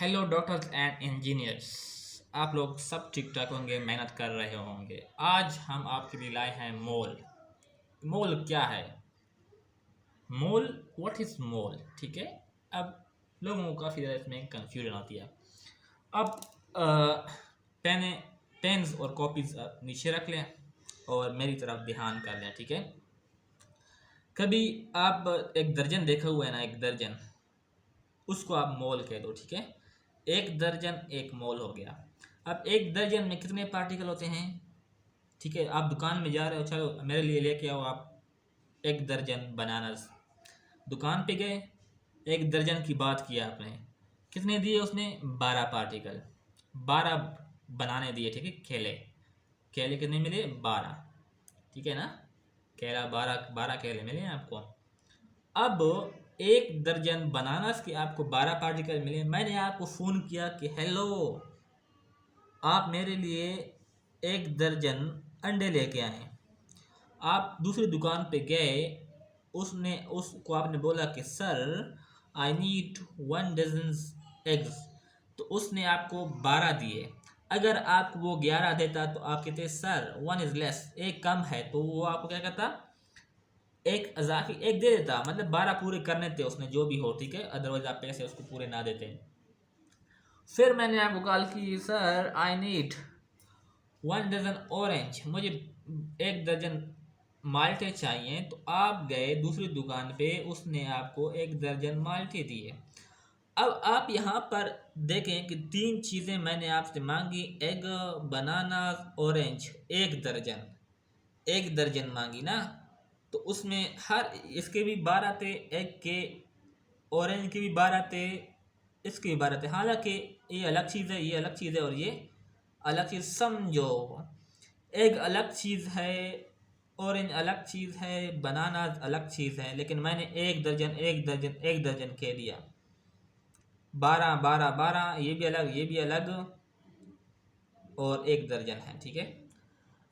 Hello doctors and engineers. आप लोग सब ठीक ठाक होंगे, मेहनत कर रहे होंगे। आज हम आपके लिए लाए हैं मोल। मोल क्या है? मोल, व्हाट इज मोल? ठीक है। अब लोगों को काफ़ी ज़्यादा इसमें कंफ्यूजन आती है। अब पेन पेन्स और कॉपीज नीचे रख लें और मेरी तरफ ध्यान कर लें। ठीक है। कभी आप एक दर्जन देखा हुआ है ना, एक दर्जन, उसको आप मोल कह दो। ठीक है। एक दर्जन एक मोल हो गया। अब एक दर्जन में कितने पार्टिकल होते हैं? ठीक है, आप दुकान में जा रहे हो, चलो मेरे लिए लेके आओ आप एक दर्जन बनानास। दुकान पे गए, एक दर्जन की बात किया आपने, कितने दिए उसने? 12 पार्टिकल, 12 बनाने दिए। ठीक है, केले, केले कितने मिले? 12। ठीक है ना, केला 12, 12 केले मिले आपको। अब एक दर्जन बनानास के आपको 12 पार्टिकल मिले। मैंने आपको फ़ोन किया कि हेलो, आप मेरे लिए एक दर्जन अंडे लेके आए। आप दूसरी दुकान पे गए, उसने उसको आपने बोला कि sir I need 1 dozen eggs, तो उसने आपको 12 दिए। अगर आप वो 11 देता तो आप कहते सर 1 इज़ लेस, एक कम है, तो वो आपको क्या कहता? एक अजाफी एक दे देता, मतलब 12 पूरे करने थे उसने, जो भी हो। ठीक है, अदरवाइज आप पैसे उसको पूरे ना देते। फिर मैंने आपको कॉल की, sir I need 1 dozen orange, मुझे 1 दर्जन माल्टे चाहिए। तो आप गए दूसरी दुकान पे, उसने आपको 1 दर्जन माल्टे दिए। अब आप यहाँ पर देखें कि 3 चीज़ें मैंने आपसे मांगी, एग, बनाना, ऑरेंज। 1 दर्जन, 1 दर्जन मांगी ना, तो उसमें हर इसके भी 12 थे, एग के, ऑरेंज के भी 12 थे, इसके भी 12 थे। हालांकि ये अलग चीज़ है, ये अलग चीज़ है, और ये अलग चीज़। समझो, एग अलग चीज़ है, ऑरेंज अलग चीज़ है, बनाना अलग चीज़ है, लेकिन मैंने 1 दर्जन 1 दर्जन 1 दर्जन कह दिया। 12 12 12, ये भी अलग, ये भी अलग, और 1 दर्जन है। ठीक है।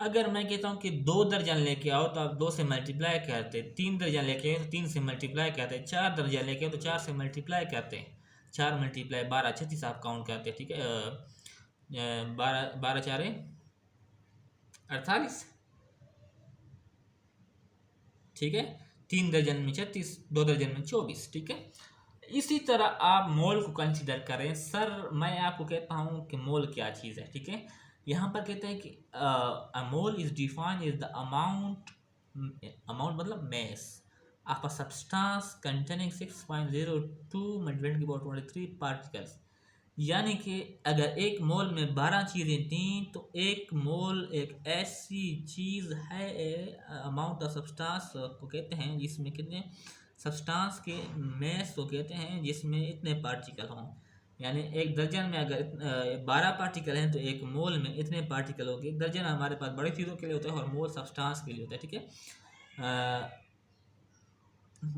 अगर मैं कहता हूँ कि 2 दर्जन लेके आओ, तो आप 2 से मल्टीप्लाई करते। 3 दर्जन लेके आओ तो 3 से मल्टीप्लाई करते। 4 दर्जन लेके आओ तो 4 से मल्टीप्लाई करते। 4 मल्टीप्लाई 12, 36 आप काउंट करते। ठीक है। 12 12 4 48। ठीक है। 3 दर्जन में 36, 2 दर्जन में 24। ठीक है। इसी तरह आप मोल को कंसिडर करें। सर मैं आपको कहता हूँ कि मोल क्या चीज़ है। ठीक है। यहाँ पर कहते हैं कि a mole is defined is the amount, amount मतलब mass of a substance containing 6.02 multiplied by 23 particles. यानी कि अगर एक मोल में 12 चीज़ें थी, तो एक मोल एक ऐसी चीज़ है, अमाउंट ऑफ सब्सटेंस को कहते हैं जिसमें कितने सब्सटेंस के मैस को कहते हैं जिसमें इतने पार्टिकल हों। यानी 1 दर्जन में अगर 12 पार्टिकल हैं, तो एक मोल में इतने पार्टिकल होंगे। 1 दर्जन हमारे पास बड़ी चीज़ों के लिए होता है और मोल सब्सटेंस के लिए होता है। ठीक है।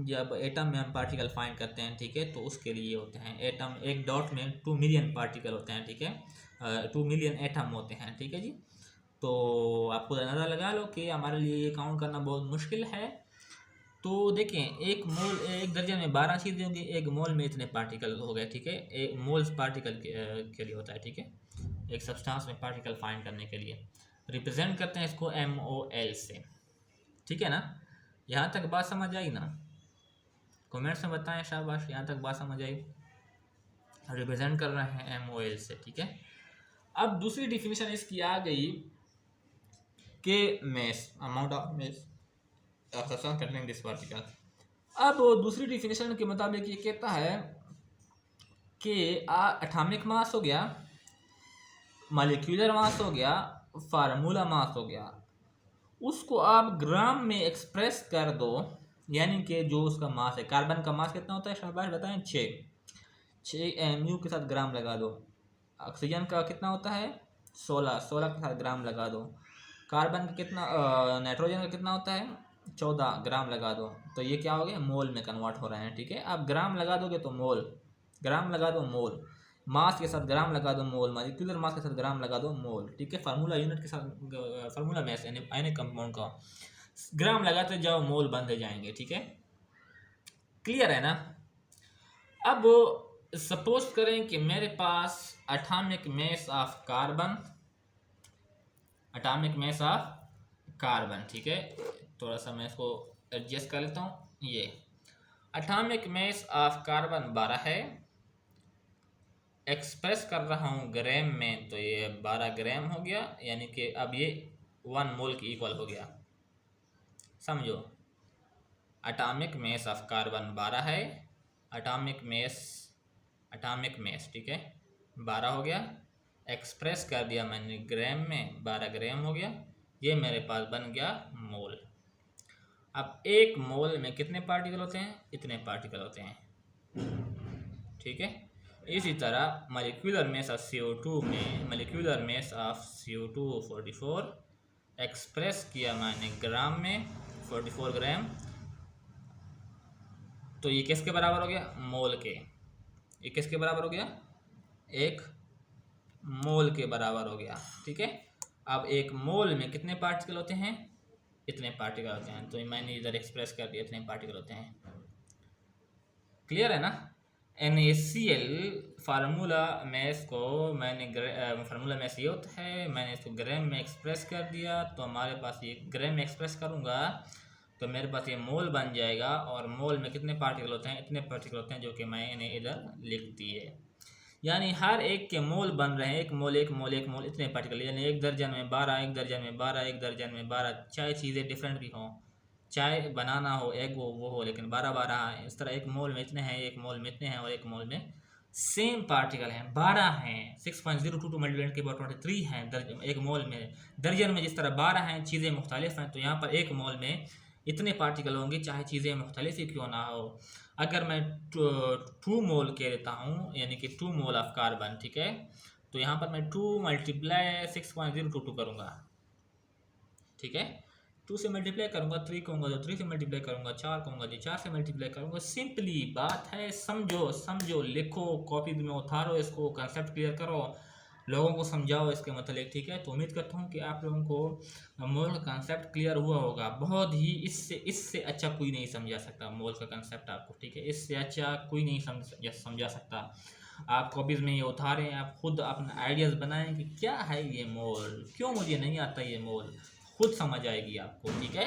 जब एटम में हम पार्टिकल फाइंड करते हैं, ठीक है, तो उसके लिए होते हैं एटम। एक डॉट में 2 मिलियन पार्टिकल होते हैं। ठीक है। 2 मिलियन एटम होते हैं। ठीक है जी। तो आपको अंदाज़ा लगा लो कि हमारे लिए ये काउंट करना बहुत मुश्किल है। तो देखें, एक मोल, 1 दर्जन में 12 चीज़ें होंगी, एक मोल में इतने पार्टिकल हो गए। ठीक है। एक मोल्स पार्टिकल के लिए होता है। ठीक है। एक सब्सटेंस में पार्टिकल फाइंड करने के लिए रिप्रेजेंट करते हैं इसको MOL से। ठीक है ना, यहाँ तक बात समझ आई ना? कमेंट्स में बताएं, शाबाश, यहाँ तक बात समझ आई। रिप्रेजेंट कर रहे हैं MOL से। ठीक है। अब दूसरी डिफिनेशन इसकी आ गई कि mess, amount of mess containing this particle. अब दूसरी डिफिनेशन के मुताबिक ये कहता है कि एटॉमिक मास हो गया, मॉलिक्यूलर मास हो गया, फार्मूला मास हो गया, उसको आप ग्राम में एक्सप्रेस कर दो। यानी कि जो उसका मास है, कार्बन का मास कितना होता है, शाबाश बताएं? 6 mu के साथ ग्राम लगा दो। ऑक्सीजन का कितना होता है? 16 के साथ ग्राम लगा दो। कार्बन का कितना, नाइट्रोजन का कितना होता है? 14 ग्राम लगा दो। तो ये क्या हो गया? मोल में कन्वर्ट हो रहे हैं। ठीक है। आप ग्राम लगा दोगे तो मोल, ग्राम लगा दो मोल, मास के साथ ग्राम लगा दो मोल, मॉलिक्यूलर मास के साथ ग्राम लगा दो मोल। ठीक है। फार्मूला यूनिट के साथ, फार्मूला मैस यानी आयनिक कंपाउंड का ग्राम लगाते जाओ, मोल बनते जाएंगे। ठीक है। क्लियर है ना? अब सपोज करें कि मेरे पास atomic mass of carbon, atomic mass of carbon, ठीक है, थोड़ा सा मैं इसको एडजस्ट कर लेता हूँ। ये एटॉमिक मास ऑफ कार्बन 12 है, एक्सप्रेस कर रहा हूँ ग्राम में, तो ये 12 ग्राम हो गया, यानी कि अब ये 1 मोल के इक्वल हो गया। समझो, एटॉमिक मास ऑफ कार्बन 12 है, एटॉमिक मास ठीक है 12 हो गया, एक्सप्रेस कर दिया मैंने ग्राम में, 12 ग्राम हो गया, ये मेरे पास बन गया मोल। अब एक मोल में कितने पार्टिकल होते हैं? इतने पार्टिकल होते हैं, ठीक है। इसी तरह मॉलिक्यूलर मास ऑफ CO2 में, molecular mass of CO2 44, express किया मैंने ग्राम में 44 ग्राम, तो ये किसके बराबर हो गया? मोल के। ये किसके बराबर हो गया? एक मोल के बराबर हो गया, ठीक है। अब एक मोल में कितने पार्टिकल होते हैं? इतने पार्टिकल होते हैं, तो मैंने इधर एक्सप्रेस कर दिया, इतने पार्टिकल होते हैं। क्लियर है ना? NaCl फार्मूला मैस को मैंने फार्मूला मैस ये होता है, मैंने इसको ग्राम में एक्सप्रेस कर दिया, तो हमारे पास ये ग्राम में एक्सप्रेस करूँगा तो मेरे पास ये मोल बन जाएगा, और मोल में कितने पार्टिकल होते हैं? इतने पार्टिकल होते हैं, जो कि मैंने इधर लिख दिए। यानी हर एक के मोल बन रहे हैं, एक मोल एक मोल एक मोल, इतने पार्टिकल, यानी एक दर्जन में 12, एक दर्जन में 12, एक दर्जन में 12, चाहे चीज़ें डिफरेंट भी हों, चाहे बनाना हो एग वो हो, लेकिन 12 है। इस तरह एक मोल में इतने हैं, एक मोल में इतने हैं, और एक मोल में सेम पार्टिकल हैं 12 हैं। 6.022 मल्टीप्लाइड के 23 हैं एक मोल में। दर्जन में जिस तरह 12 हैं, चीज़ें मुख्तलिफ हैं, तो यहाँ पर एक मोल में इतने पार्टिकल होंगे, चाहे चीज़ें मुख्तलिफ ही क्यों ना हो। अगर मैं 2 मोल कह देता हूँ, यानी कि 2 मोल ऑफ कार्बन, ठीक है, तो यहाँ पर मैं 2 मल्टीप्लाई 6.022 करूँगा, ठीक है। 2 से मल्टीप्लाई करूँगा, 3 कहूँगा तो 3 से मल्टीप्लाई करूँगा, 4 कहूँगा तो 4 से मल्टीप्लाई करूँगा। सिंपली बात है, समझो, लिखो, कॉपी में उतारो, इसको कंसेप्ट क्लियर करो, लोगों को समझाओ इसके मतलब, ठीक है। तो उम्मीद करता हूँ कि आप लोगों को मोल का कंसेप्ट क्लियर हुआ होगा। बहुत ही इससे अच्छा कोई नहीं समझा सकता मोल का कंसेप्ट आपको, ठीक है। इससे अच्छा कोई नहीं समझा सकता। आप कॉपीज़ में ये उतारें, आप खुद अपना आइडियाज़ बनाएं कि क्या है ये मोल, क्यों मुझे नहीं आता ये मोल, खुद समझ आएगी आपको, ठीक है।